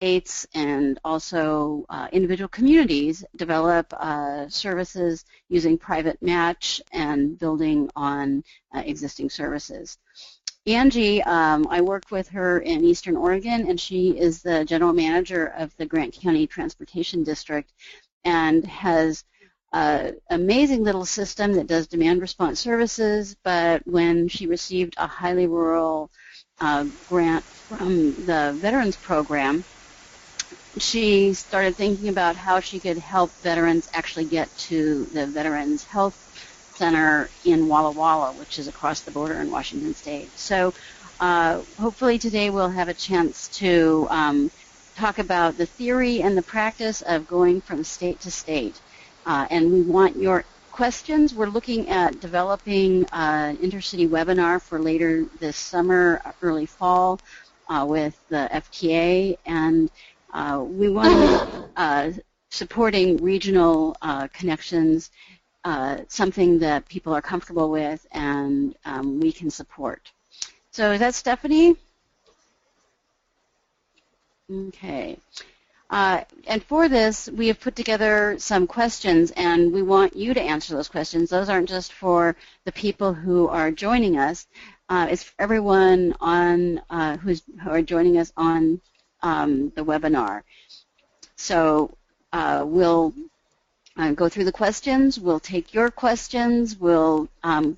states and also individual communities develop services using private match and building on existing services. Angie, I worked with her in Eastern Oregon, and she is the general manager of the Grant County Transportation District and has an amazing little system that does demand response services, but when she received a highly rural grant from the Veterans Program, she started thinking about how she could help veterans actually get to the Veterans Health Center in Walla Walla, which is across the border in Washington State. So hopefully today we'll have a chance to talk about the theory and the practice of going from state to state. And we want your questions. We're looking at developing an intercity webinar for later this summer, early fall, with the FTA, and we want supporting regional connections, something that people are comfortable with and we can support. So is that Stephanie? Okay. And for this, we have put together some questions, and we want you to answer those questions. Those aren't just for the people who are joining us. It's for everyone on who are joining us on the webinar. So we'll go through the questions. We'll take your questions. We'll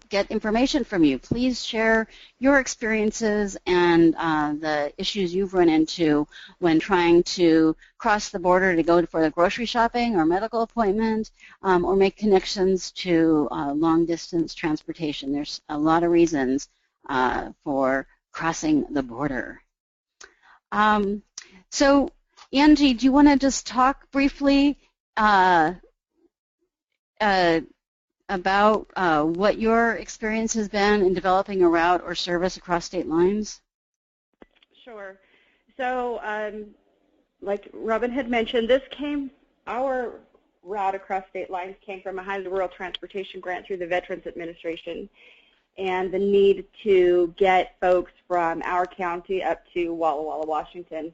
get information from you. Please share your experiences and the issues you've run into when trying to cross the border to go for the grocery shopping or medical appointment, or make connections to long-distance transportation. There's a lot of reasons for crossing the border. So, Angie, do you want to just talk briefly about what your experience has been in developing a route or service across state lines? Sure. So, like Robin had mentioned, our route across state lines came from a highly rural transportation grant through the Veterans Administration, and the need to get folks from our county up to Walla Walla, Washington.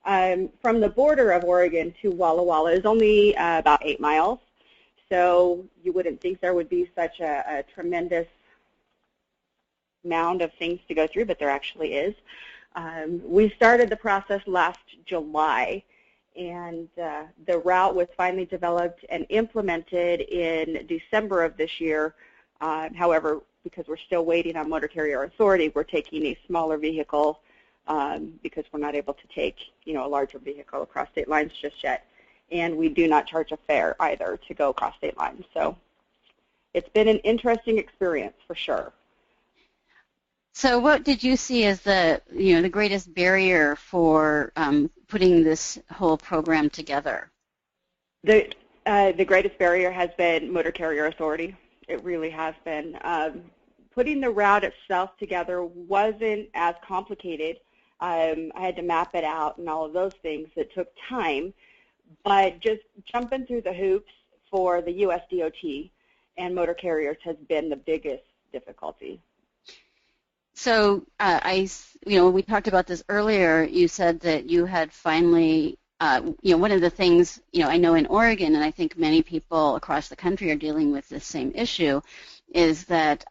From the border of Oregon to Walla Walla is only about 8 miles. So you wouldn't think there would be such a tremendous mound of things to go through, but there actually is. We started the process last July, and the route was finally developed and implemented in December of this year. However, because we're still waiting on Motor Carrier Authority, we're taking a smaller vehicle because we're not able to take, a larger vehicle across state lines just yet. And we do not charge a fare either to go across state lines. So it's been an interesting experience for sure. So what did you see as the greatest barrier for putting this whole program together? The greatest barrier has been Motor Carrier Authority. It really has been. Putting the route itself together wasn't as complicated. I had to map it out and all of those things. It took time. But just jumping through the hoops for the U.S. DOT and motor carriers has been the biggest difficulty. So we talked about this earlier. You said that you had finally, one of the things, I know in Oregon, and I think many people across the country are dealing with this same issue, is that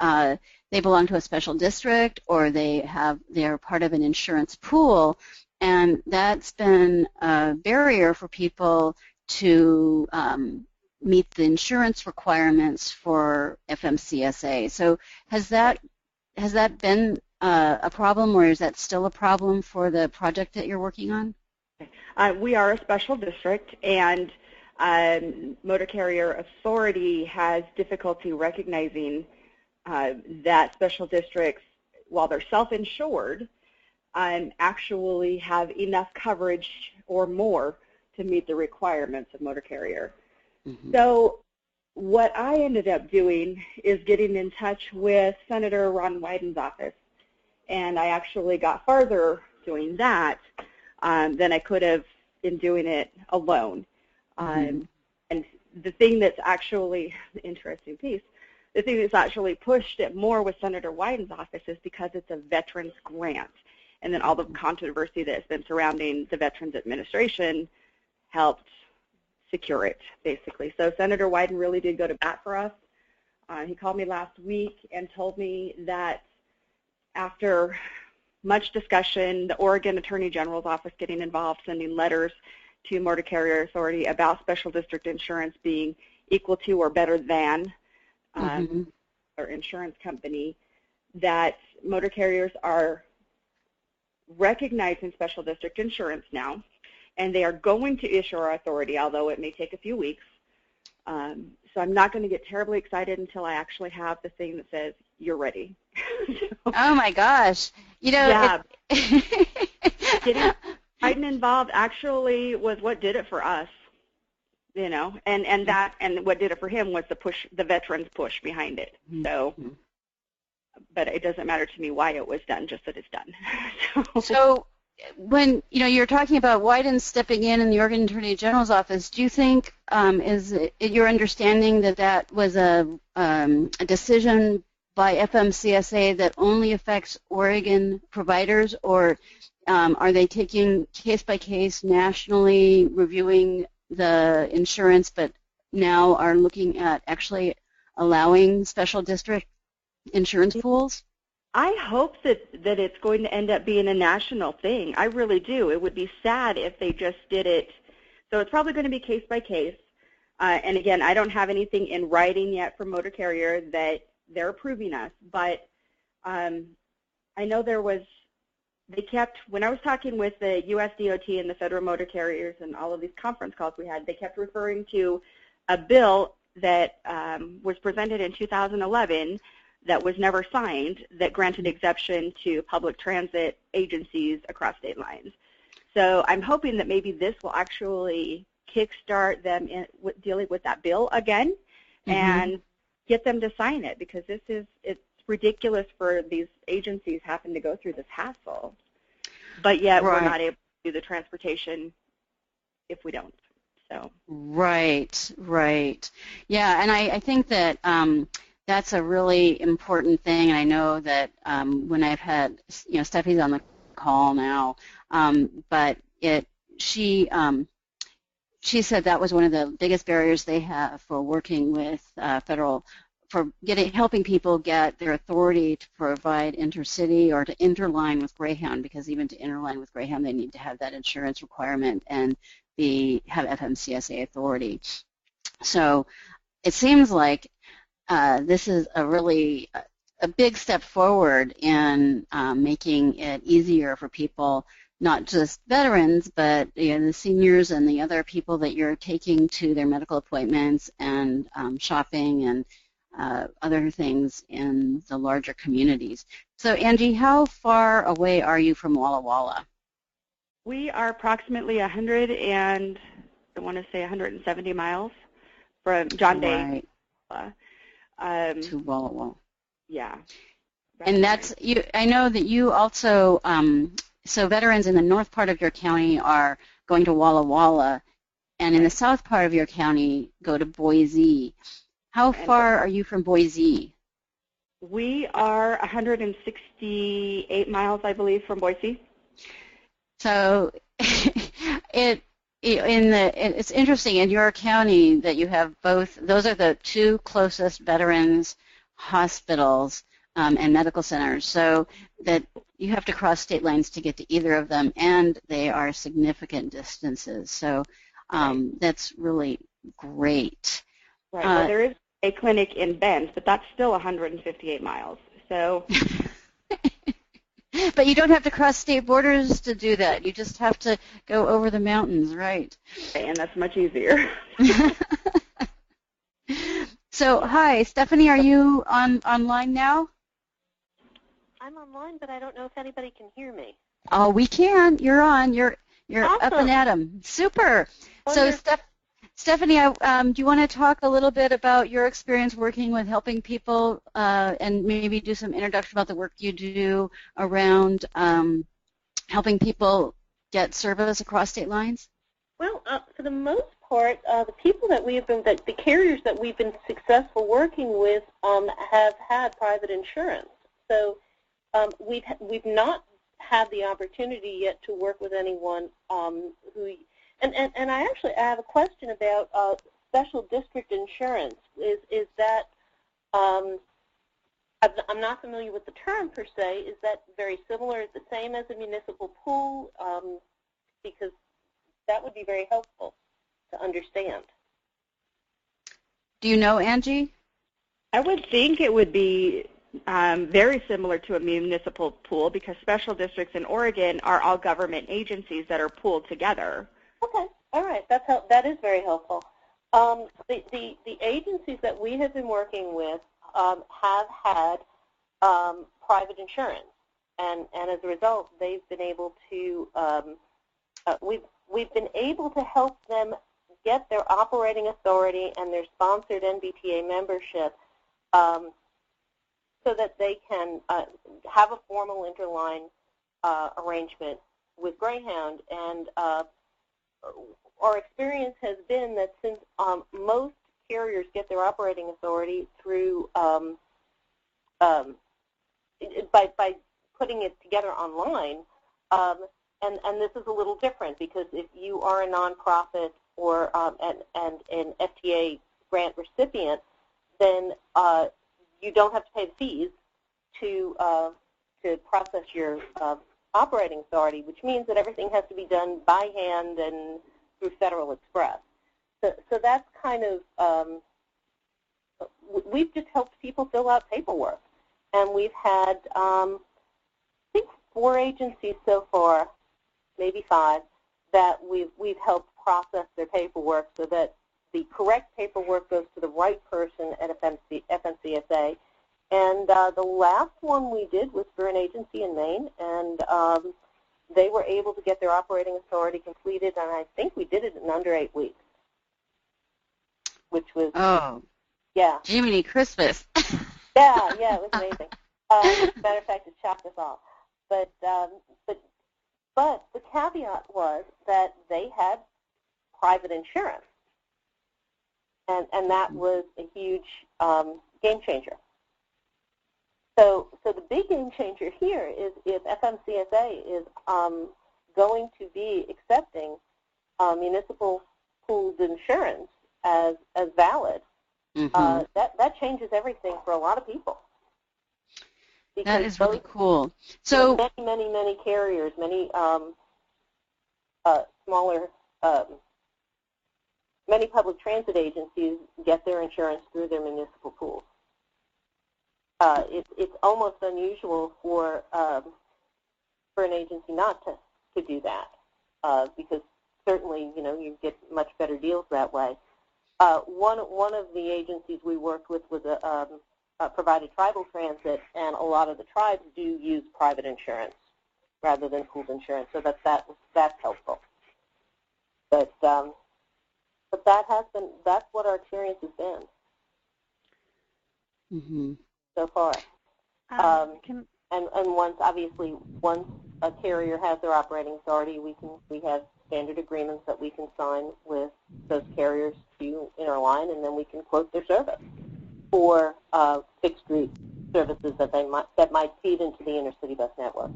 they belong to a special district or they're part of an insurance pool. And that's been a barrier for people to meet the insurance requirements for FMCSA. So has that been a problem, or is that still a problem for the project that you're working on? We are a special district, and Motor Carrier Authority has difficulty recognizing that special districts, while they're self-insured, actually have enough coverage or more to meet the requirements of motor carrier. Mm-hmm. So what I ended up doing is getting in touch with Senator Ron Wyden's office, and I actually got farther doing that than I could have in doing it alone. Mm-hmm. And the thing that's actually the interesting piece, the thing that's actually pushed it more with Senator Wyden's office is because it's a veterans grant. and then all the controversy that has been surrounding the Veterans Administration helped secure it, basically. So Senator Wyden really did go to bat for us. He called me last week and told me that after much discussion, the Oregon Attorney General's office getting involved, sending letters to Motor Carrier Authority about special district insurance being equal to or better than our insurance company, that motor carriers are recognizing special district insurance now, and they are going to issue our authority, although it may take a few weeks. So I'm not going to get terribly excited until I actually have the thing that says, you're ready. Oh, my gosh. You know, yeah. Getting Biden involved actually was what did it for us, you know, and what did it for him was the veterans push behind it. So, but it doesn't matter to me why it was done, just that it's done. So when, you know, you're talking about Wyden stepping in the Oregon Attorney General's office, do you think, is it your understanding that that was a decision by FMCSA that only affects Oregon providers, or are they taking case-by-case nationally, reviewing the insurance, but now are looking at actually allowing special district insurance pools? I hope that it's going to end up being a national thing. I really do. It would be sad if they just did it. So it's probably going to be case by case. And again, I don't have anything in writing yet from Motor Carrier that they're approving us. But I know they kept, when I was talking with the USDOT and the federal motor carriers and all of these conference calls we had, they kept referring to a bill that was presented in 2011 that was never signed, that granted exemption to public transit agencies across state lines. So I'm hoping that maybe this will actually kickstart them in dealing with that bill again and get them to sign it, because it's ridiculous for these agencies having to go through this hassle. But yet we're not able to do the transportation if we don't. So. Right. Yeah, and I think that that's a really important thing, and I know that when I've had, you know, Steffi's on the call now, but she said that was one of the biggest barriers they have for working with helping people get their authority to provide intercity or to interline with Greyhound, because even to interline with Greyhound they need to have that insurance requirement and have FMCSA authority. So it seems like this is a big step forward in making it easier for people, not just veterans, but, you know, the seniors and the other people that you're taking to their medical appointments and shopping and other things in the larger communities. So, Angie, how far away are you from Walla Walla? We are approximately 170 miles from John Day. To Walla Walla. Yeah. And that's you. I know that you also, so veterans in the north part of your county are going to Walla Walla, and in the south part of your county go to Boise. How far are you from Boise? We are 168 miles, I believe, from Boise. So it's interesting in your county that you have both. Those are the two closest veterans hospitals and medical centers, so that you have to cross state lines to get to either of them, and they are significant distances. So that's really great. Right. Well, there is a clinic in Bend, but that's still 158 miles. So. But you don't have to cross state borders to do that. You just have to go over the mountains, right? And that's much easier. So, hi, Stephanie, are you online now? I'm online, but I don't know if anybody can hear me. Oh, we can. You're on. You're awesome. Up and at 'em. Super. Wonderful. So, Stephanie, do you want to talk a little bit about your experience working with helping people and maybe do some introduction about the work you do around helping people get service across state lines? Well, for the most part, the people that the carriers that we've been successful working with have had private insurance. So we've not had the opportunity yet to work with anyone who, and I have a question about special district insurance. Is that, I'm not familiar with the term per se. Is that very similar? Is it the same as a municipal pool? Because that would be very helpful to understand. Do you know, Angie? I would think it would be very similar to a municipal pool, because special districts in Oregon are all government agencies that are pooled together. Okay, all right, that is very helpful. The agencies that we have been working with have had private insurance, and as a result, they've been able to we've been able to help them get their operating authority and their sponsored NBTA membership so that they can have a formal interline arrangement with Greyhound. And our experience has been that since most carriers get their operating authority through by putting it together online, and this is a little different, because if you are a nonprofit or and an FTA grant recipient, then you don't have to pay the fees to process your operating authority, which means that everything has to be done by hand and through Federal Express. So that's kind of, we've just helped people fill out paperwork. And we've had, I think, 4 agencies so far, maybe 5, that we've helped process their paperwork so that the correct paperwork goes to the right person at FMCSA. And the last one we did was for an agency in Maine, and they were able to get their operating authority completed, and I think we did it in under 8 weeks, which was, yeah. Jiminy Christmas. Yeah, it was amazing. As a matter of fact, it shocked us all. But the caveat was that they had private insurance, and that was a huge game changer. So the big game changer here is if FMCSA is going to be accepting municipal pooled insurance as valid, that changes everything for a lot of people. Because that is really cool. So many carriers, many smaller, many public transit agencies get their insurance through their municipal pools. It's almost unusual for an agency not to do that, because certainly you get much better deals that way. One of the agencies we worked with was provided tribal transit, and a lot of the tribes do use private insurance rather than pooled insurance, so that's helpful. But that's what our experience has been so far. And once a carrier has their operating authority, we have standard agreements that we can sign with those carriers to interline, and then we can quote their service for fixed route services that might feed into the intercity bus network.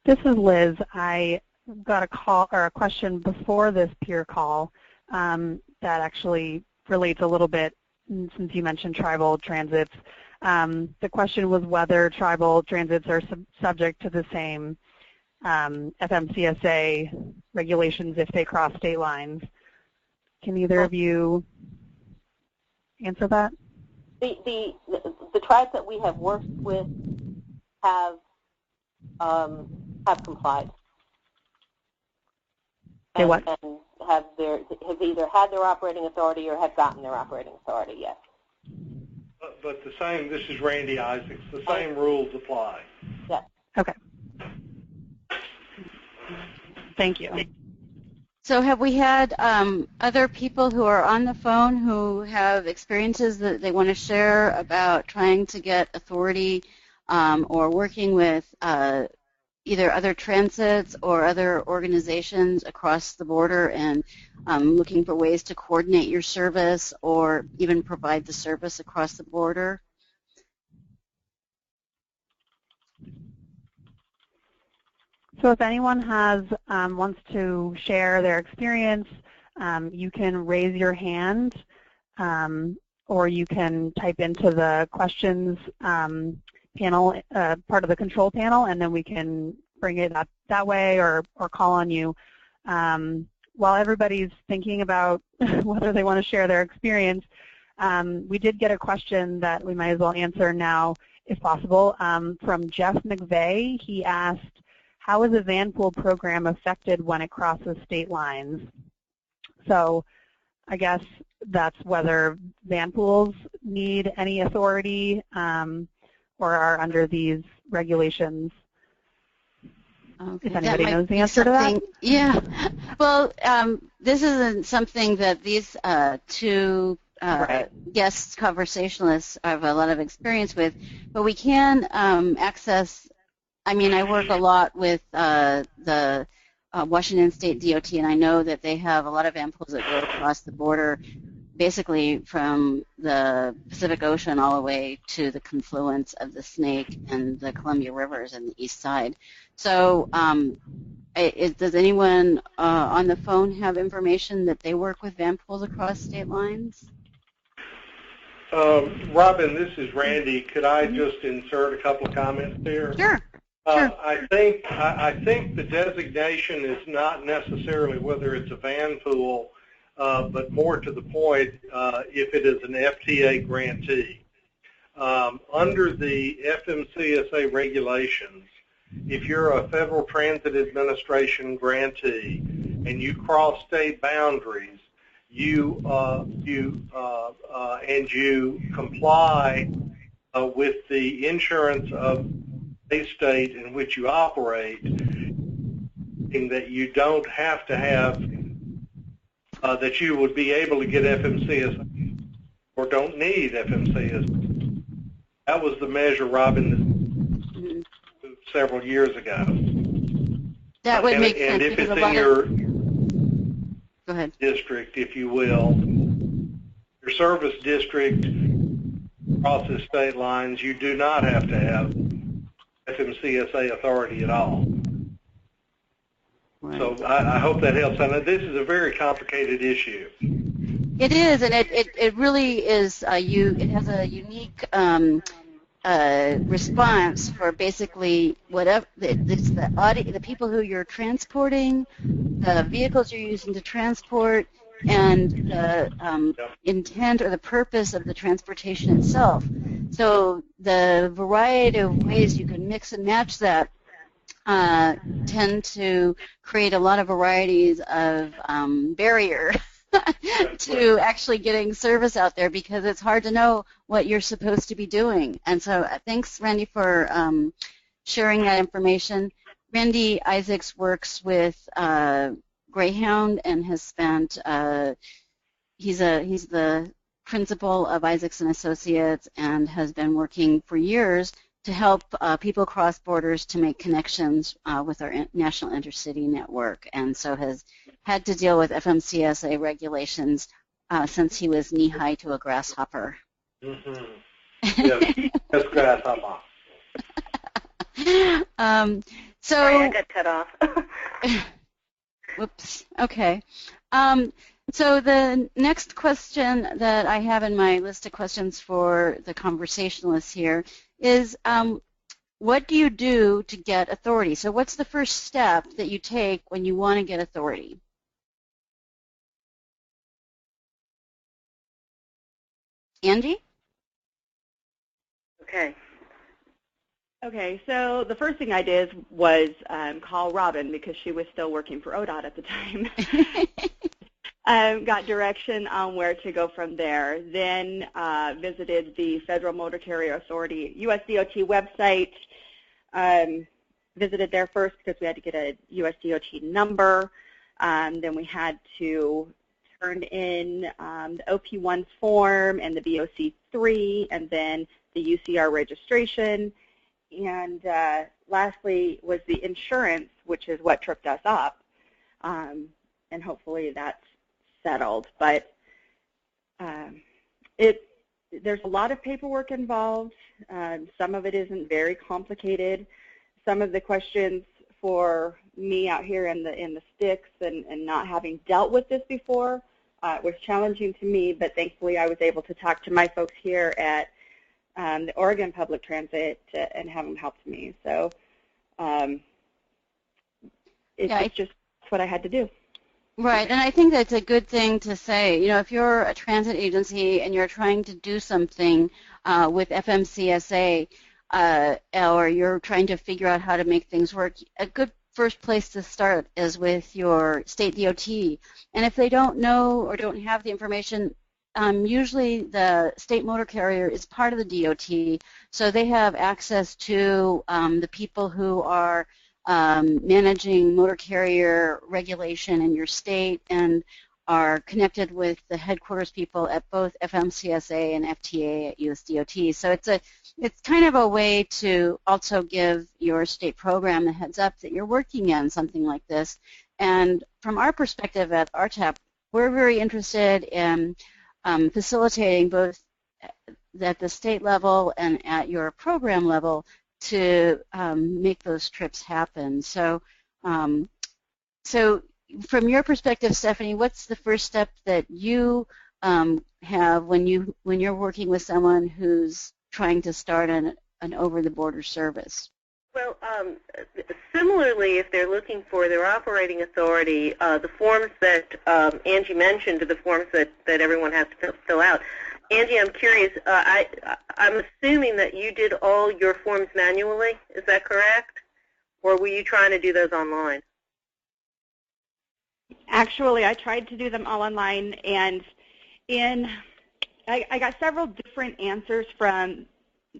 This is Liz. I got a call or a question before this peer call that actually relates a little bit, since you mentioned tribal transits. The question was whether tribal transits are subject to the same FMCSA regulations if they cross state lines. Can either of you answer that? The tribes that we have worked with have complied. They what? And have either had their operating authority or have gotten their operating authority, yes. But the same, this is Randy Isaacs, the same rules apply. Yes. Okay. Thank you. So have we had other people who are on the phone who have experiences that they want to share about trying to get authority or working with either other transits or other organizations across the border and looking for ways to coordinate your service or even provide the service across the border? So if anyone wants to share their experience, you can raise your hand, or you can type into the questions panel, part of the control panel, and then we can bring it up that way or call on you. While everybody's thinking about whether they want to share their experience, we did get a question that we might as well answer now, if possible, from Jeff McVeigh. He asked, how is a van pool program affected when it crosses state lines? So I guess that's whether van pools need any authority or are under these regulations. Okay, if anybody knows the answer to that. Yeah. Well, this isn't something that these two guest conversationalists have a lot of experience with, but we can access. I mean, I work a lot with the Washington State DOT, and I know that they have a lot of van pools that go across the border, basically from the Pacific Ocean all the way to the confluence of the Snake and the Columbia Rivers on the east side. So does anyone on the phone have information that they work with van pools across state lines? Robin, this is Randy. Could I just insert a couple of comments there? Sure. I think the designation is not necessarily whether it's a van pool, but more to the point, if it is an FTA grantee. Under the FMCSA regulations, if you're a Federal Transit Administration grantee and you cross state boundaries, you comply with the insurance of a state in which you operate, in that you don't have to have that you would be able to get FMCSA or don't need FMCSA. That was the measure, Robin, several years ago. That would make sense. And if it's in your Go ahead. district, if you will, your service district crosses state lines, you do not have to have FMCSA authority at all. Right. So I hope that helps. And this is a very complicated issue. It is, and it really is. It has a unique response for basically whatever the people who you're transporting, the vehicles you're using to transport, and the intent or the purpose of the transportation itself. So the variety of ways you can mix and match that tend to create a lot of varieties of barrier to actually getting service out there, because it's hard to know what you're supposed to be doing. And so thanks, Randy, for sharing that information. Randy Isaacs works with Greyhound and has spent, he's the principal of Isaacs and Associates and has been working for years to help people cross borders to make connections with our national intercity network, and so has had to deal with FMCSA regulations since he was knee-high to a grasshopper. Mm-hmm. Yes, that's grasshopper. Sorry, I got cut off. Whoops. Okay. So the next question that I have in my list of questions for the conversationalists here is, what do you do to get authority? So what's the first step that you take when you want to get authority? Angie? Okay, so the first thing I did was call Robin, because she was still working for ODOT at the time. Got direction on where to go from there. Then visited the Federal Motor Carrier Authority USDOT website. Visited there first because we had to get a USDOT number. Then we had to turn in the OP1 form and the BOC3, and then the UCR registration. And lastly was the insurance, which is what tripped us up. And hopefully that's settled. But there's a lot of paperwork involved. Some of it isn't very complicated. Some of the questions for me out here in the sticks and not having dealt with this before. It was challenging to me, but thankfully I was able to talk to my folks here at the Oregon Public Transit and have them help me. So it's just what I had to do. Right, and I think that's a good thing to say. You know, if you're a transit agency and you're trying to do something with FMCSA or you're trying to figure out how to make things work, a good first place to start is with your state DOT. And if they don't know or don't have the information, usually the state motor carrier is part of the DOT, so they have access to the people who are managing motor carrier regulation in your state and are connected with the headquarters people at both FMCSA and FTA at USDOT. So it's kind of a way to also give your state program the heads up that you're working in something like this. And from our perspective at RTAP, we're very interested in facilitating both at the state level and at your program level to make those trips happen. So, so from your perspective, Stephanie, what's the first step that you have when you're working with someone who's trying to start an over-the-border service? Well, similarly, if they're looking for their operating authority, the forms that Angie mentioned are the forms that everyone has to fill out. Angie, I'm curious, I'm assuming that you did all your forms manually, is that correct? Or were you trying to do those online? Actually, I tried to do them all online, and I got several different answers from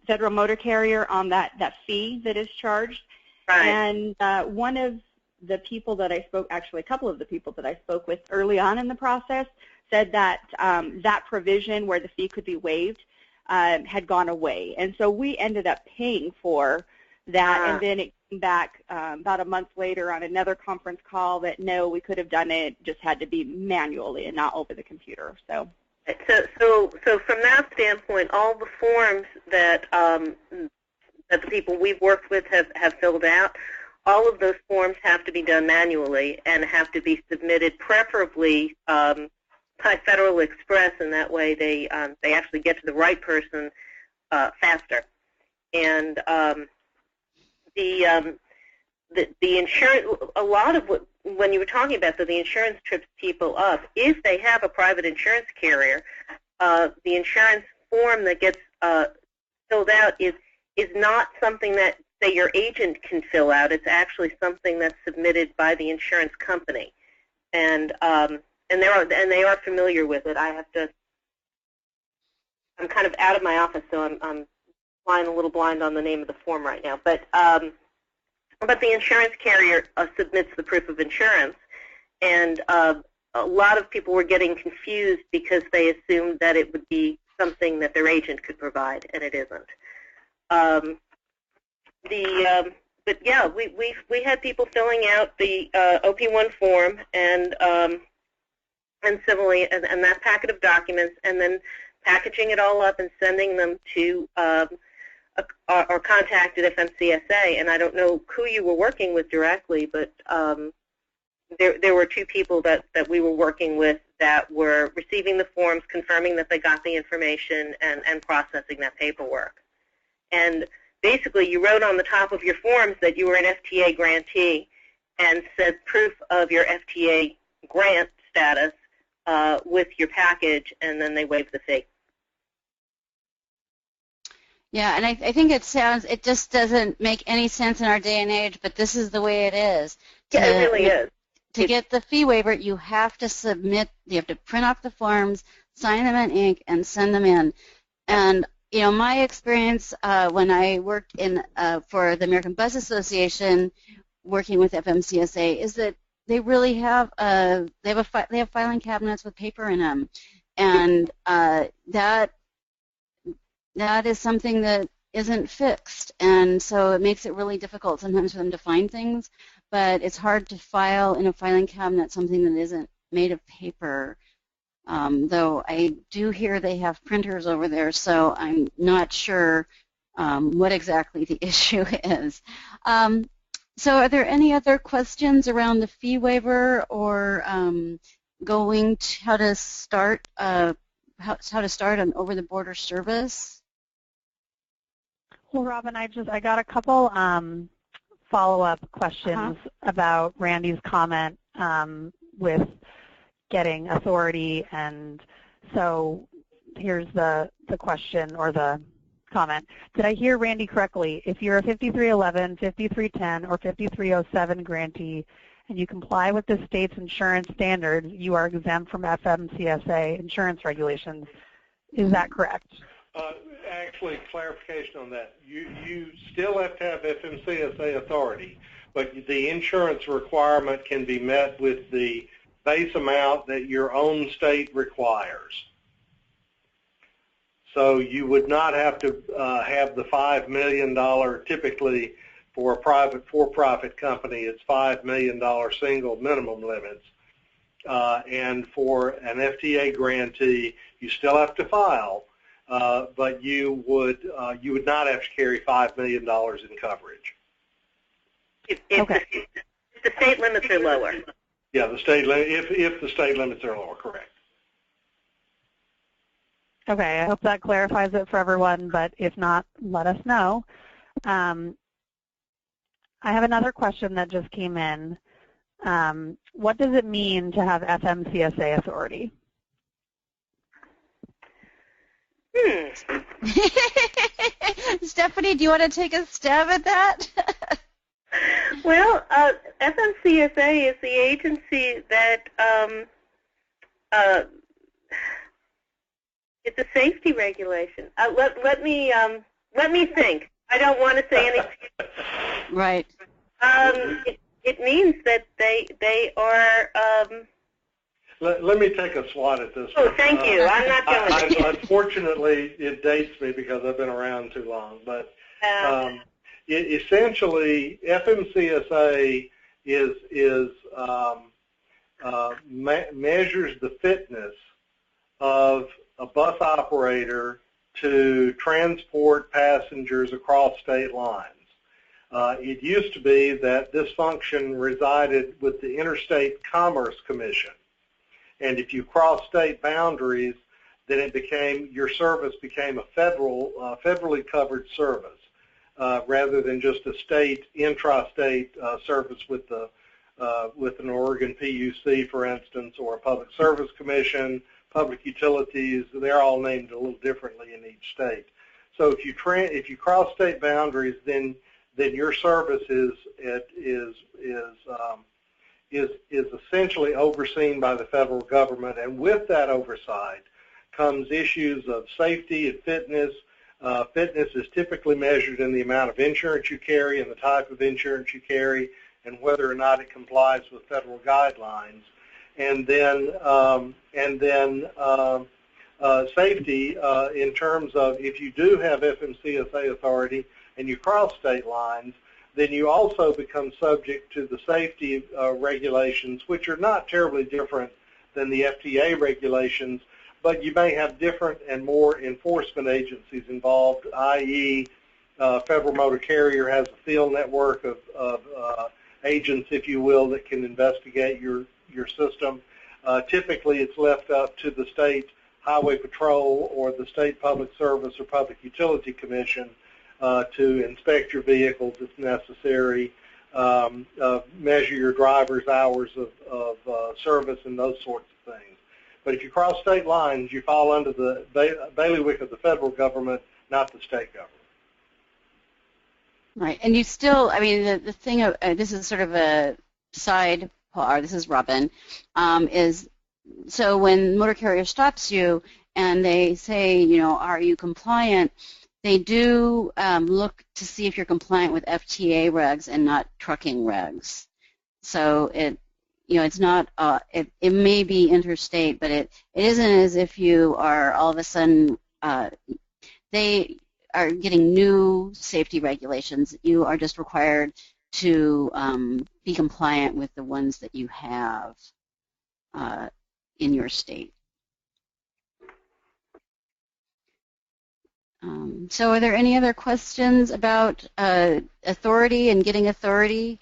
Federal Motor Carrier on that fee that is charged. Right. And one of the people that I spoke, actually a couple of the people that I spoke with early on in the process said that that provision where the fee could be waived had gone away. And so we ended up paying for that, and then it came back about a month later on another conference call that no, we could have done it, just had to be manually and not over the computer. So from that standpoint, all the forms that that the people we've worked with have filled out, all of those forms have to be done manually and have to be submitted preferably by Federal Express, and that way they actually get to the right person faster. And the insurance, a lot of what, when you were talking about the insurance trips people up, if they have a private insurance carrier, the insurance form that gets filled out is not something that, say, your agent can fill out. It's actually something that's submitted by the insurance company, and they are familiar with it. I'm kind of out of my office, so I'm flying a little blind on the name of the form right now. But the insurance carrier submits the proof of insurance, and a lot of people were getting confused because they assumed that it would be something that their agent could provide, and it isn't. But yeah, we had people filling out the OP1 form and similarly, and that packet of documents, and then packaging it all up and sending them to or contacted FMCSA. And I don't know who you were working with directly, but there were two people that we were working with that were receiving the forms, confirming that they got the information, and processing that paperwork. And basically, you wrote on the top of your forms that you were an FTA grantee and said proof of your FTA grant status with your package, and then they waived the fee. Yeah, and I think it just doesn't make any sense in our day and age, but this is the way it is. Yeah, it really is. To get the fee waiver, you have to print off the forms, sign them in ink, and send them in. And you know, my experience when I worked for the American Bus Association, working with FMCSA, is that they really have they have filing cabinets with paper in them, and that is something that isn't fixed, and so it makes it really difficult sometimes for them to find things. But it's hard to file in a filing cabinet something that isn't made of paper. Though I do hear they have printers over there, so I'm not sure what exactly the issue is. So are there any other questions around the fee waiver or going to how to start an over-the-border service? Well, Robin, I got a couple follow-up questions about Randy's comment with getting authority, and so here's the question or the comment. Did I hear Randy correctly? If you're a 5311, 5310, or 5307 grantee and you comply with the state's insurance standards, you are exempt from FMCSA insurance regulations. Is that correct? Actually, clarification on that. You still have to have FMCSA authority, but the insurance requirement can be met with the base amount that your own state requires. So you would not have to have the $5 million, typically for a private for-profit company, it's $5 million single minimum limits. And for an FTA grantee, you still have to file, but you would not have to carry $5 million in coverage. If the state limits are lower. Yeah, the state if the state limits are lower, correct. Okay, I hope that clarifies it for everyone, but if not, let us know. I have another question that just came in. What does it mean to have FMCSA authority? Stephanie, do you want to take a stab at that? Well, FMCSA is the agency that it's a safety regulation. Let me think. I don't want to say anything. Right. It means that they are. Let me take a swat at this. Oh, thank you. I'm not going to. Unfortunately, it dates me because I've been around too long. But essentially, FMCSA measures the fitness of a bus operator to transport passengers across state lines. It used to be that this function resided with the Interstate Commerce Commission, and if you cross state boundaries, then your service became a federally covered service rather than just a state intrastate service with an Oregon PUC, for instance, or a Public Service Commission. Public utilities, they're all named a little differently in each state. So if you cross state boundaries, then your service is essentially overseen by the federal government, and with that oversight comes issues of safety and fitness. Fitness is typically measured in the amount of insurance you carry and the type of insurance you carry, and whether or not it complies with federal guidelines. And then safety in terms of if you do have FMCSA authority and you cross state lines, then you also become subject to the safety regulations, which are not terribly different than the FTA regulations, but you may have different and more enforcement agencies involved, i.e. Federal Motor Carrier has a field network of agents, if you will, that can investigate your system. Typically, it's left up to the state highway patrol or the state public service or public utility commission to inspect your vehicles if necessary, measure your driver's hours of service and those sorts of things. But if you cross state lines, you fall under the bailiwick of the federal government, not the state government. Right, and you still, I mean, the thing, this is sort of a side, or this is Robin, is so when motor carrier stops you and they say, you know, are you compliant, they do look to see if you're compliant with FTA regs and not trucking regs. So it's not, it may be interstate, but it isn't as if you are all of a sudden, they are getting new safety regulations. You are just required to be compliant with the ones that you have in your state. So are there any other questions about authority and getting authority?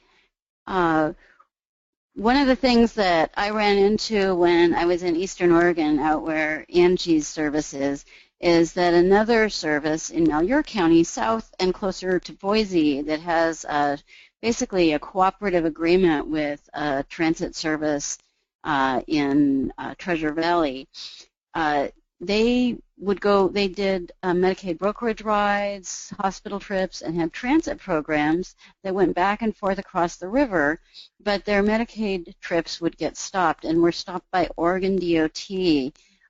One of the things that I ran into when I was in Eastern Oregon, out where Angie's service is that another service in Malheur County, south and closer to Boise, that has basically a cooperative agreement with a transit service in Treasure Valley. They did Medicaid brokerage rides, hospital trips, and had transit programs that went back and forth across the river, but their Medicaid trips would get stopped and were stopped by Oregon DOT.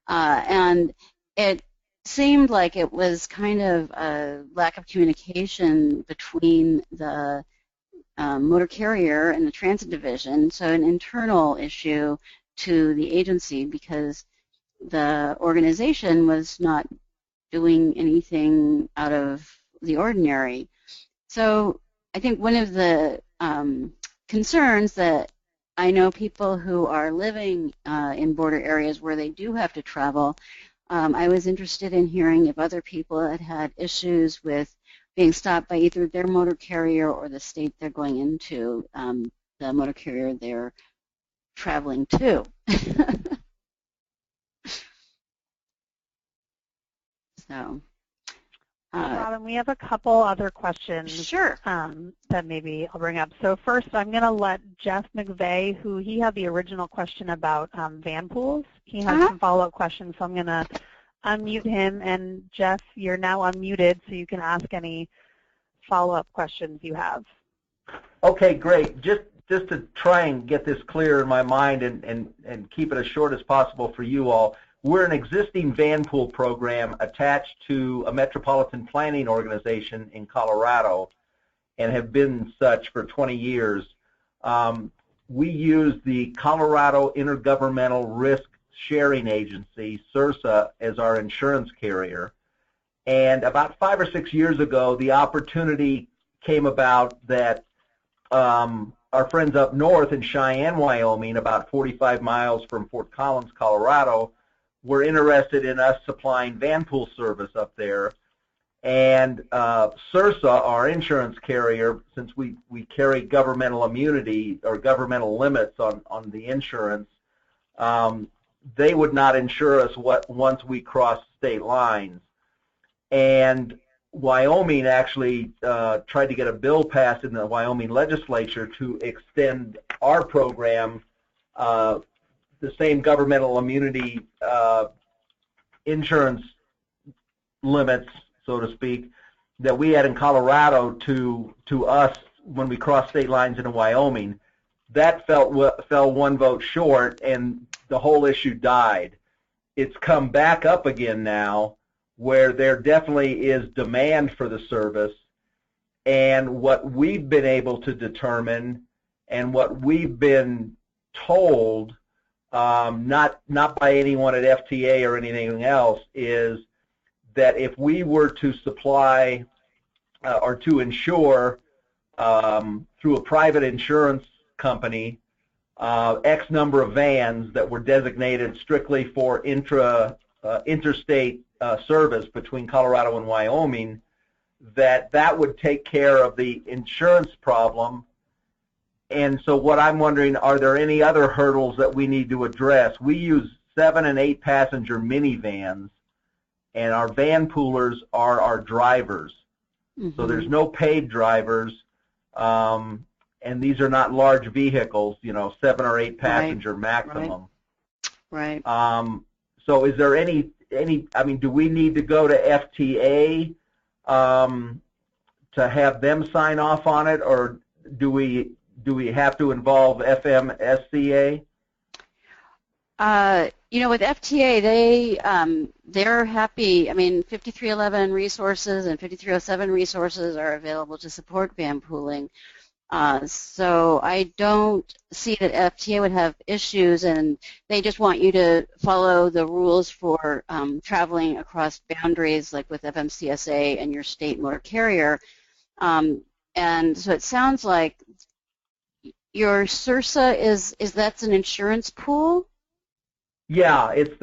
And it seemed like it was kind of a lack of communication between the motor carrier and the transit division, so an internal issue to the agency because the organization was not doing anything out of the ordinary. So I think one of the concerns that I know people who are living in border areas where they do have to travel, I was interested in hearing if other people had had issues with being stopped by either their motor carrier or the state they're going into, the motor carrier they're traveling to. So, Robin, we have a couple other questions. Sure. That maybe I'll bring up. So first, I'm going to let Jeff McVeigh, who he had the original question about van pools. He has some follow-up questions, so I'm going to unmute him. And Jeff, you're now unmuted, so you can ask any follow-up questions you have. Okay, great. Just to try and get this clear in my mind and keep it as short as possible for you all, we're an existing van pool program attached to a metropolitan planning organization in Colorado and have been such for 20 years. We use the Colorado Intergovernmental Risk Sharing Agency, CSRSA, as our insurance carrier. And about 5 or 6 years ago, the opportunity came about that our friends up north in Cheyenne, Wyoming, about 45 miles from Fort Collins, Colorado, were interested in us supplying van pool service up there. And CSRSA, our insurance carrier, since we carry governmental immunity or governmental limits on the insurance, they would not insure us once we crossed state lines. And Wyoming actually tried to get a bill passed in the Wyoming legislature to extend our program, the same governmental immunity insurance limits, so to speak, that we had in Colorado to us when we crossed state lines into Wyoming. That fell one vote short, and the whole issue died. It's come back up again now, where there definitely is demand for the service, and what we've been able to determine and what we've been told, not by anyone at FTA or anything else, is that if we were to supply or to insure through a private insurance company X number of vans that were designated strictly for interstate service between Colorado and Wyoming, that would take care of the insurance problem. And so what I'm wondering, are there any other hurdles that we need to address? We use 7- and 8-passenger minivans, and our van poolers are our drivers. Mm-hmm. So there's no paid drivers, and these are not large vehicles, 7 or 8-passenger maximum. Right. So is there any, do we need to go to FTA to have them sign off on it, or do we have to involve FMCSA? With FTA, they're happy. 5311 resources and 5307 resources are available to support van pooling. So I don't see that FTA would have issues, and they just want you to follow the rules for traveling across boundaries, like with FMCSA and your state motor carrier. And so it sounds like your CSRSA is that's an insurance pool? Yeah, it's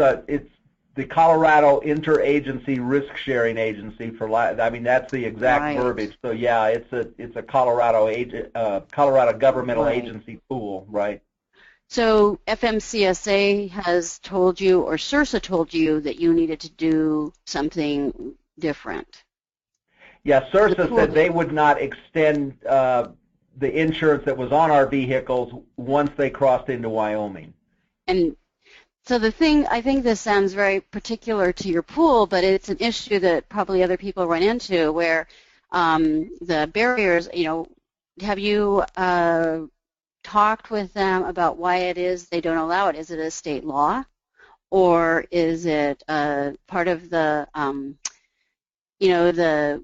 the Colorado Interagency Risk Sharing Agency for I mean that's the exact verbiage. So yeah, it's a Colorado governmental agency pool, right? So FMCSA has told you, or CSRSA told you, that you needed to do something different. Yeah, CSRSA said they would not extend the insurance that was on our vehicles once they crossed into Wyoming. And so the thing, I think this sounds very particular to your pool, but it's an issue that probably other people run into where the barriers, have you talked with them about why it is they don't allow it? Is it a state law, or is it part of the, the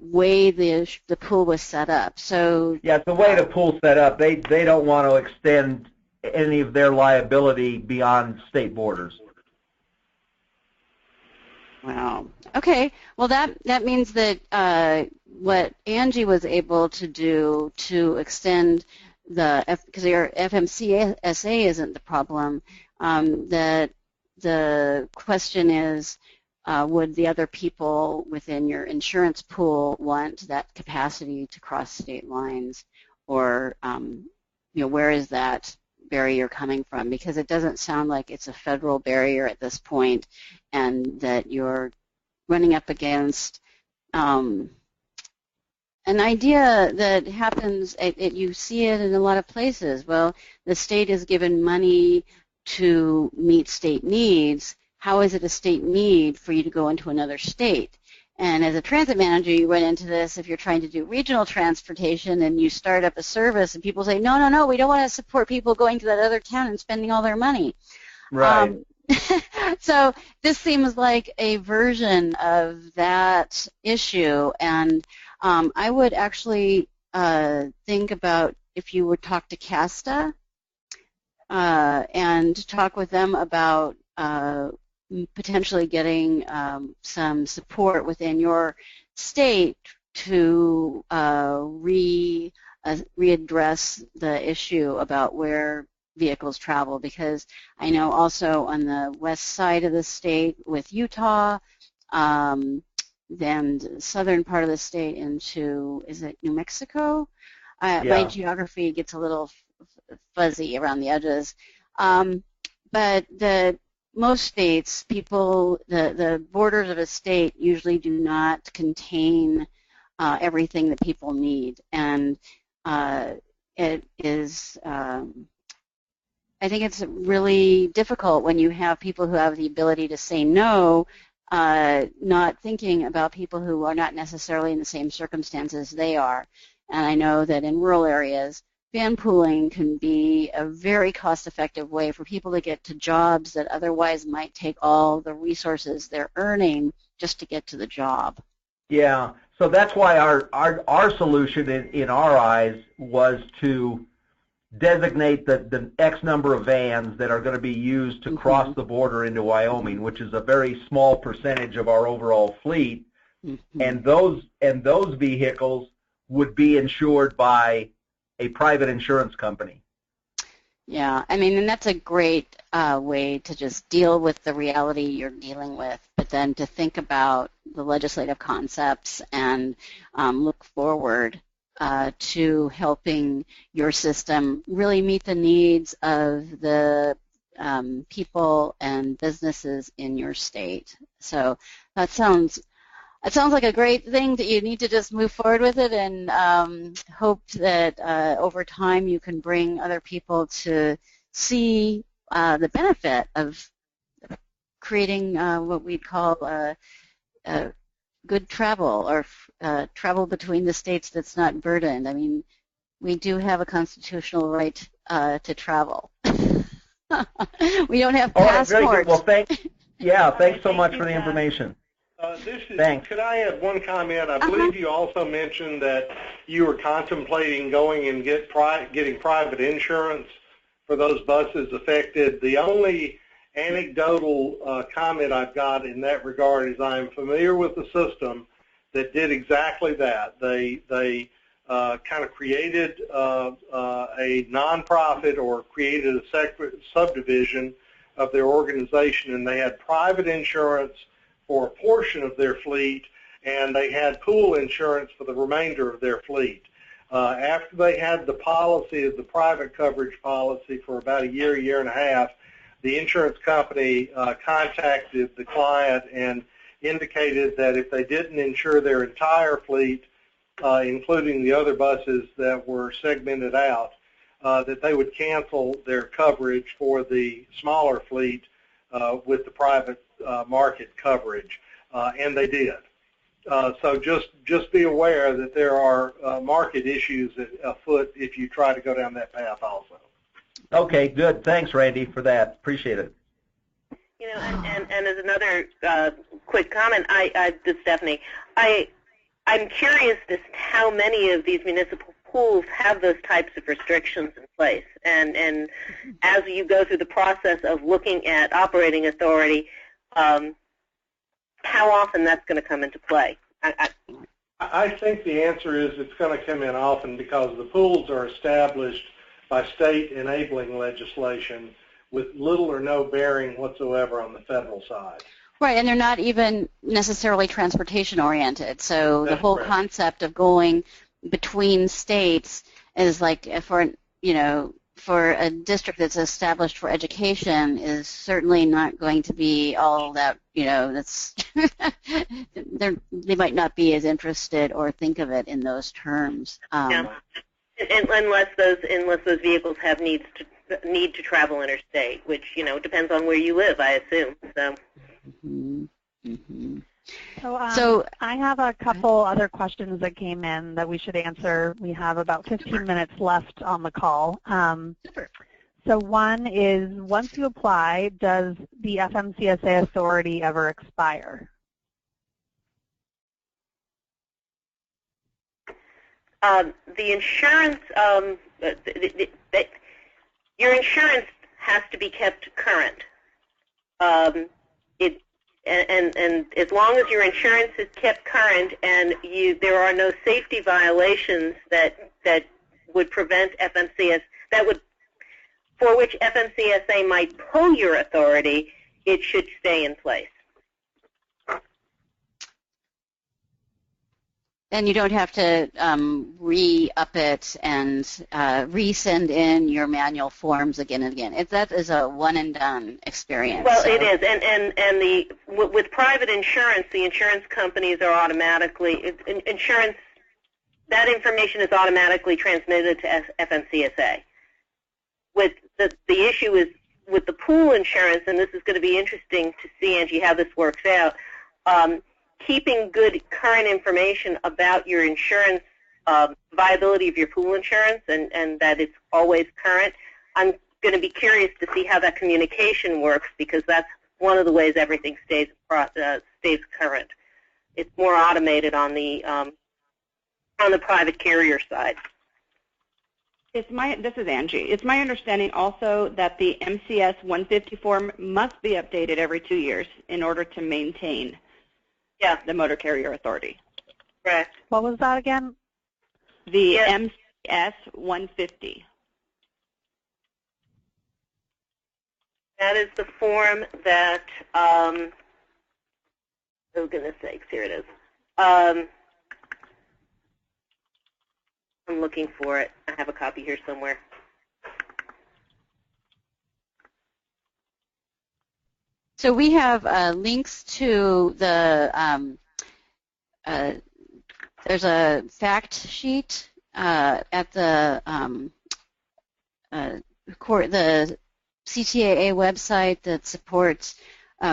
way the pool was set up? So yeah, it's the way the pool's set up. They don't want to extend any of their liability beyond state borders. Wow. Okay. Well, that means that what Angie was able to do to extend because your FMCSA isn't the problem, that the question is, would the other people within your insurance pool want that capacity to cross state lines, or where is that barrier coming from? Because it doesn't sound like it's a federal barrier at this point, and that you're running up against an idea that happens, you see it in a lot of places. Well, the state is given money to meet state needs. How is it a state need for you to go into another state? And as a transit manager, you run into this if you're trying to do regional transportation and you start up a service and people say, no, we don't want to support people going to that other town and spending all their money. Right. So this seems like a version of that issue, and I would actually think about if you would talk to CASTA and talk with them about potentially getting some support within your state to readdress the issue about where vehicles travel, because I know also on the west side of the state with Utah, then the southern part of the state into, is it New Mexico? Yeah. My geography gets a little fuzzy around the edges. But most states, the borders of a state usually do not contain everything that people need. And it is, I think it's really difficult when you have people who have the ability to say no, not thinking about people who are not necessarily in the same circumstances they are. And I know that in rural areas, van pooling can be a very cost-effective way for people to get to jobs that otherwise might take all the resources they're earning just to get to the job. Yeah, so that's why our solution in our eyes was to designate the X number of vans that are going to be used to cross the border into Wyoming, which is a very small percentage of our overall fleet, and those vehicles would be insured by a private insurance company. Yeah, I mean, and that's a great way to just deal with the reality you're dealing with, but then to think about the legislative concepts and look forward to helping your system really meet the needs of the people and businesses in your state. So that sounds like a great thing that you need to just move forward with it, and hope that over time you can bring other people to see the benefit of creating what we'd call good travel, or travel between the states that's not burdened. I mean, we do have a constitutional right to travel. We don't have passports. All right, very good. Well, thanks so much for the information. Thanks. Could I add one comment? I believe you also mentioned that you were contemplating going and getting private insurance for those buses affected. The only anecdotal comment I've got in that regard is I am familiar with the system that did exactly that. They kind of created a nonprofit or created a separate subdivision of their organization, and they had private insurance for a portion of their fleet, and they had pool insurance for the remainder of their fleet. After they had the policy of the private coverage policy for about a year and a half, the insurance company contacted the client and indicated that if they didn't insure their entire fleet, including the other buses that were segmented out, that they would cancel their coverage for the smaller fleet with the private market coverage, and they did. So just be aware that there are market issues afoot if you try to go down that path also. Okay, good. Thanks, Randy, for that. Appreciate it. You know, and as another quick comment, this is Stephanie. I'm curious as to how many of these municipal pools have those types of restrictions in place. And as you go through the process of looking at operating authority, how often that's going to come into play? I think the answer is it's going to come in often because the pools are established by state enabling legislation with little or no bearing whatsoever on the federal side. Right, and they're not even necessarily transportation oriented. So the whole correct. concept of going between states is like for a district that's established for education is certainly not going to be all that, that's they might not be as interested or think of it in those terms. Yeah. Unless those vehicles have need to travel interstate, which depends on where you live, I assume. So. Mm-hmm. Mm-hmm. So I have a couple other questions that came in that we should answer. We have about 15 minutes left on the call. Super. So one is, once you apply, does the FMCSA authority ever expire? The insurance, your insurance has to be kept current. And as long as your insurance is kept current and there are no safety violations that would prevent for which FMCSA might pull your authority, it should stay in place. And you don't have to re-up it and resend in your manual forms again and again. That is a one-and-done experience. Well, so. It is, and with private insurance, the insurance companies are automatically that information is automatically transmitted to FMCSA. With the issue is with the pool insurance, and this is going to be interesting to see, Angie, how this works out. Keeping good current information about your insurance, viability of your pool insurance, and that it's always current. I'm going to be curious to see how that communication works, because that's one of the ways everything stays current. It's more automated on the private carrier side. This is Angie. It's my understanding also that the MCS 150 form must be updated every 2 years in order to maintain the motor carrier authority. Correct. What was that again? The MCS 150. That is the form that, oh goodness sakes, here it is. I'm looking for it. I have a copy here somewhere. So we have links to the, there's a fact sheet at the CTAA website that supports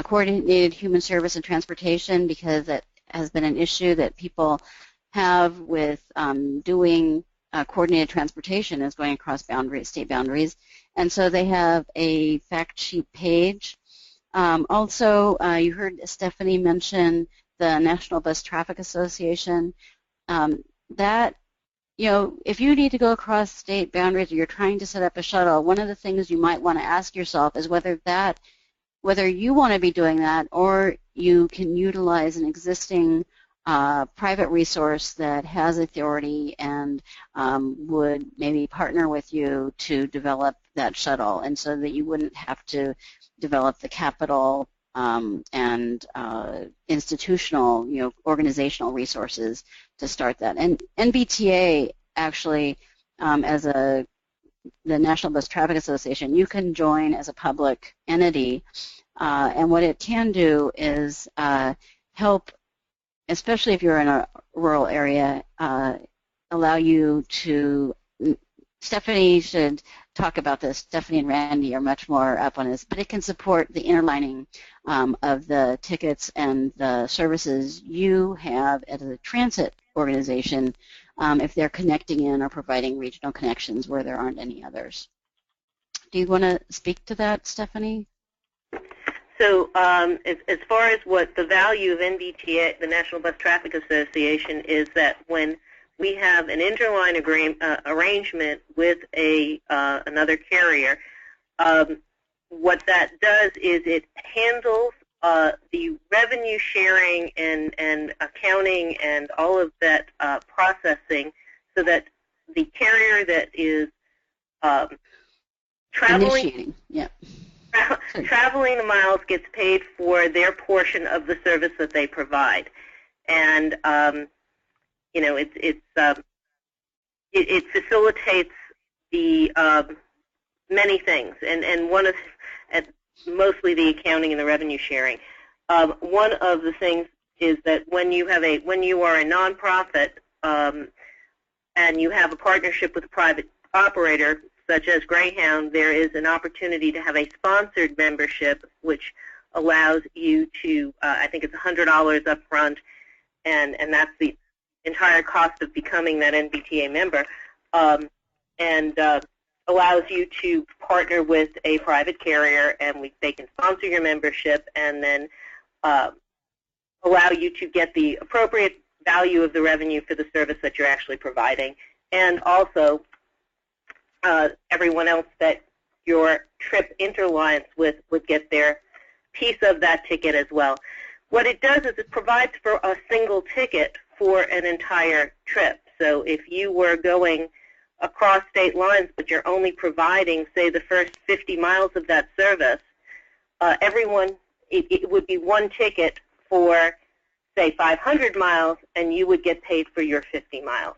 coordinated human service and transportation, because it has been an issue that people have with doing coordinated transportation is going across boundaries, state boundaries. And so they have a fact sheet page. Also, you heard Stephanie mention the National Bus Traffic Association. That, if you need to go across state boundaries or you're trying to set up a shuttle, one of the things you might want to ask yourself is whether you want to be doing that or you can utilize an existing private resource that has authority and would maybe partner with you to develop that shuttle, and so that you wouldn't have to develop the capital and institutional, organizational resources to start that. And NBTA actually, as the National Bus Traffic Association, you can join as a public entity, and what it can do is help, especially if you're in a rural area, allow you to, Stephanie should talk about this, Stephanie and Randy are much more up on this, but it can support the interlining of the tickets and the services you have as a transit organization if they're connecting in or providing regional connections where there aren't any others. Do you want to speak to that, Stephanie? So as far as what the value of NBTA, the National Bus Traffic Association, is that when we have an interline arrangement with another carrier, what that does is it handles the revenue sharing and accounting and all of that processing, so that the carrier that is traveling the miles gets paid for their portion of the service that they provide. And it facilitates the many things, and one of mostly the accounting and the revenue sharing. One of the things is that when you are a nonprofit and you have a partnership with a private operator, such as Greyhound, there is an opportunity to have a sponsored membership, which allows you to, I think it's $100 up front, and that's the entire cost of becoming that NBTA member, and allows you to partner with a private carrier, and they can sponsor your membership and then allow you to get the appropriate value of the revenue for the service that you're actually providing, and also everyone else that your trip interlines with would get their piece of that ticket as well. What it does is it provides for a single ticket for an entire trip. So if you were going across state lines but you're only providing, say, the first 50 miles of that service, it would be one ticket for, say, 500 miles, and you would get paid for your 50 miles.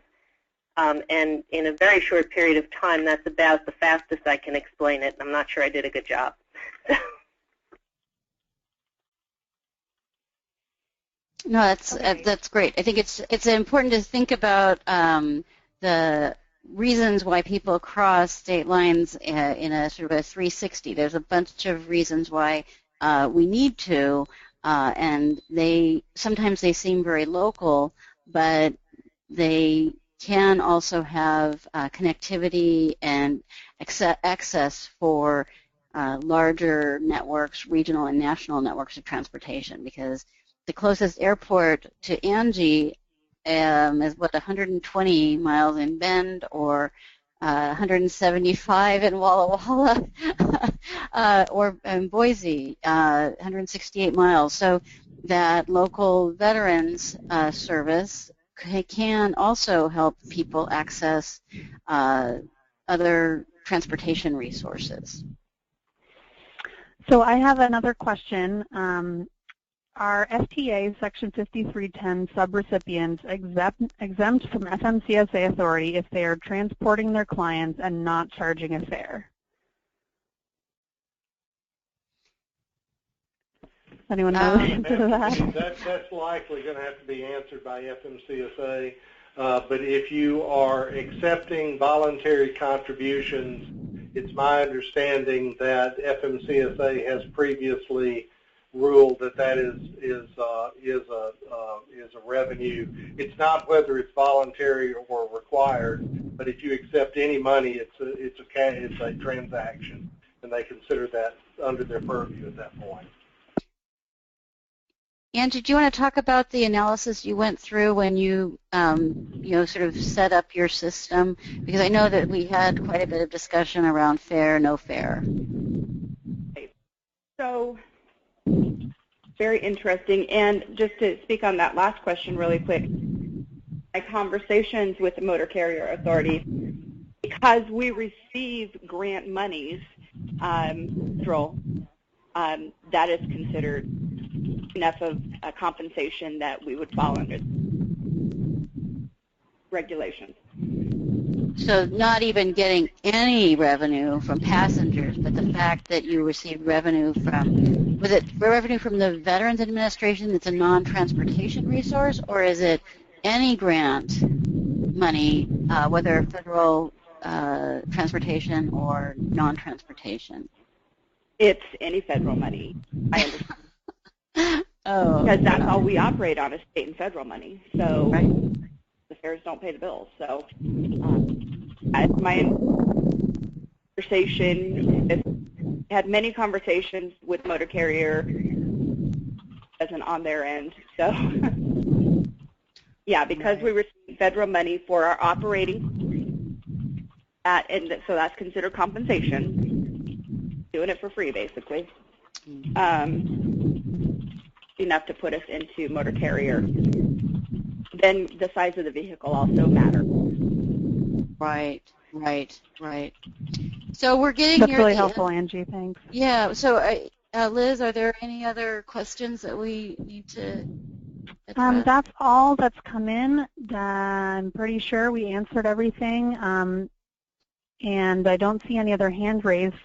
And in a very short period of time, that's about the fastest I can explain it. I'm not sure I did a good job. No, that's great. I think it's important to think about the reasons why people cross state lines in a sort of a 360. There's a bunch of reasons why we need to, and sometimes they seem very local, but they can also have connectivity and access for larger networks, regional and national networks of transportation, because the closest airport to Angie is, 120 miles in Bend, or 175 in Walla Walla, or in Boise, 168 miles. So that local veterans service can also help people access other transportation resources. So I have another question. Are FTA Section 5310 subrecipients exempt from FMCSA authority if they are transporting their clients and not charging a fare? Anyone know the answer to that? That's likely going to have to be answered by FMCSA. But if you are accepting voluntary contributions, it's my understanding that FMCSA has previously ruled that is a revenue. It's not whether it's voluntary or required, but if you accept any money, it's a transaction, and they consider that under their purview at that point. Angie, do you want to talk about the analysis you went through when you sort of set up your system? Because I know that we had quite a bit of discussion around fair, no fair. So Very interesting. And just to speak on that last question really quick, my conversations with the Motor Carrier Authority, because we receive grant monies, federal, that is considered enough of a compensation that we would fall under regulations. So not even getting any revenue from passengers, but the fact that you received revenue from, was it revenue from the Veterans Administration that's a non-transportation resource, or is it any grant money, whether federal transportation or non-transportation? It's any federal money, I understand. Oh, because that's all we operate on is state and federal money. So right. The fares don't pay the bills. So that's my conversation. I had many conversations with Motor Carrier as an on their end. So yeah, because we receive federal money for our operating, and so that's considered compensation. Doing it for free, basically. Enough to put us into Motor Carrier. Then the size of the vehicle also matters. Right. So we're getting That's here. really helpful, Angie. Thanks. Yeah. So, Liz, are there any other questions that we need to address? That's all that's come in. I'm pretty sure we answered everything, and I don't see any other hands raised.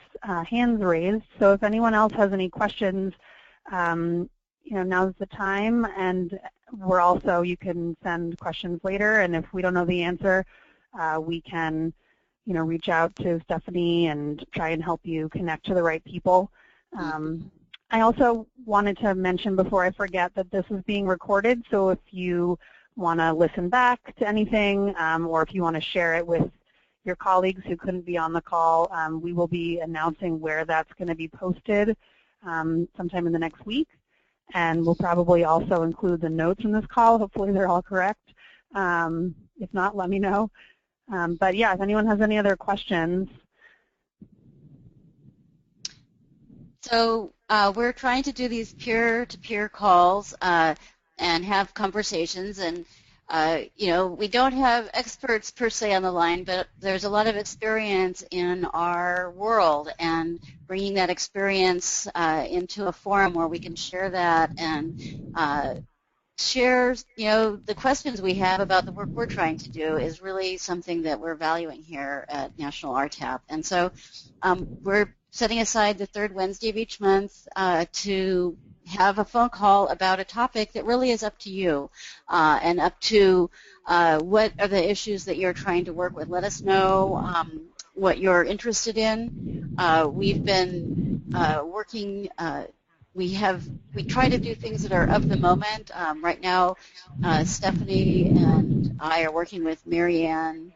So if anyone else has any questions, now's the time. And you can send questions later. And if we don't know the answer, we can, reach out to Stephanie and try and help you connect to the right people. I also wanted to mention before I forget that this is being recorded. So if you want to listen back to anything, or if you want to share it with your colleagues who couldn't be on the call, we will be announcing where that's going to be posted sometime in the next week. And we'll probably also include the notes from this call. Hopefully they're all correct. If not, let me know. But yeah, if anyone has any other questions. So we're trying to do these peer-to-peer calls and have conversations. And, we don't have experts per se on the line, but there's a lot of experience in our world, and bringing that experience into a forum where we can share that and share, the questions we have about the work we're trying to do is really something that we're valuing here at National RTAP. And so we're setting aside the third Wednesday of each month to have a phone call about a topic that really is up to you and up to what are the issues that you're trying to work with. Let us know what you're interested in. We've been working, we try to do things that are of the moment. Right now, Stephanie and I are working with Marianne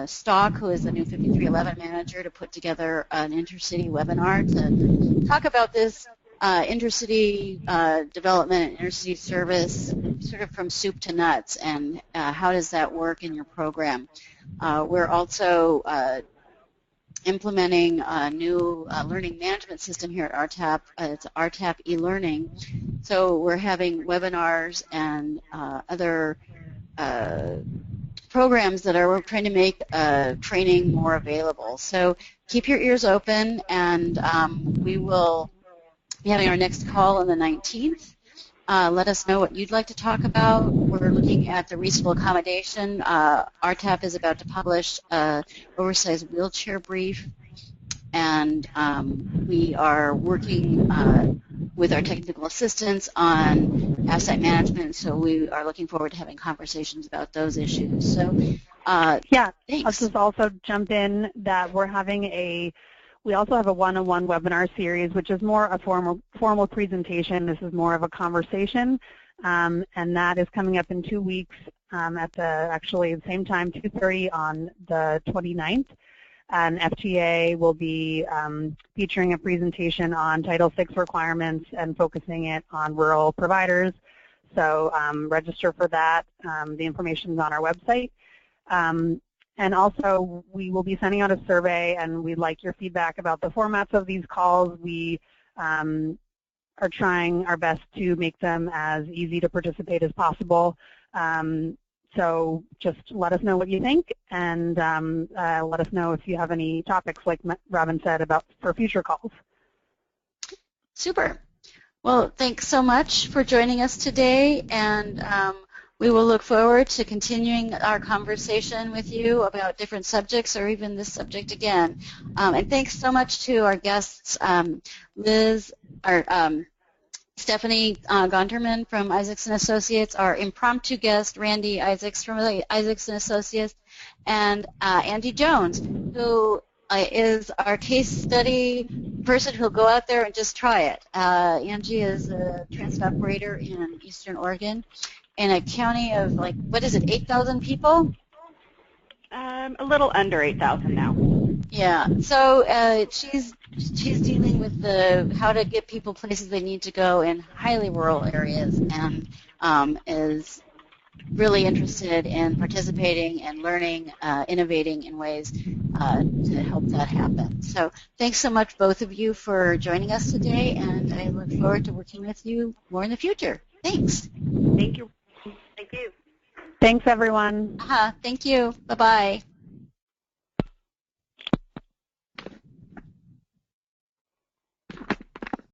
Stock, who is the new 5311 manager, to put together an intercity webinar to talk about this intercity development and intercity service sort of from soup to nuts, and how does that work in your program. We're also implementing a new learning management system here at RTAP. It's RTAP e-learning. So we're having webinars and other programs that are, we're trying to make training more available. So keep your ears open, and we will be having our next call on the 19th. Let us know what you'd like to talk about. We're looking at the reasonable accommodation. RTAP is about to publish an oversized wheelchair brief, and we are working with our technical assistants on asset management, so we are looking forward to having conversations about those issues. So, yeah, thanks. I'll just also jump in that we also have a one-on-one webinar series, which is more a formal presentation. This is more of a conversation, and that is coming up in 2 weeks at the same time, 2:30 on the 29th. And FTA will be featuring a presentation on Title VI requirements and focusing it on rural providers. So register for that. The information is on our website. And also, we will be sending out a survey, and we'd like your feedback about the formats of these calls. We are trying our best to make them as easy to participate as possible. So just let us know what you think, and let us know if you have any topics, like Robin said, for future calls. Super. Well, thanks so much for joining us today, and we will look forward to continuing our conversation with you about different subjects, or even this subject again. And thanks so much to our guests, Stephanie Gonterman from Isaacs & Associates, our impromptu guest, Randy Isaacs from Isaacs & Associates, and Angie Jones, who is our case study person who'll go out there and just try it. Angie is a transit operator in Eastern Oregon in a county of, like, what is it, 8,000 people? A little under 8,000 now. Yeah, so she's dealing with how to get people places they need to go in highly rural areas, and is really interested in participating and learning, innovating in ways to help that happen. So thanks so much, both of you, for joining us today, and I look forward to working with you more in the future. Thanks. Thank you. Thank you. Thanks, everyone. Thank you. Bye-bye.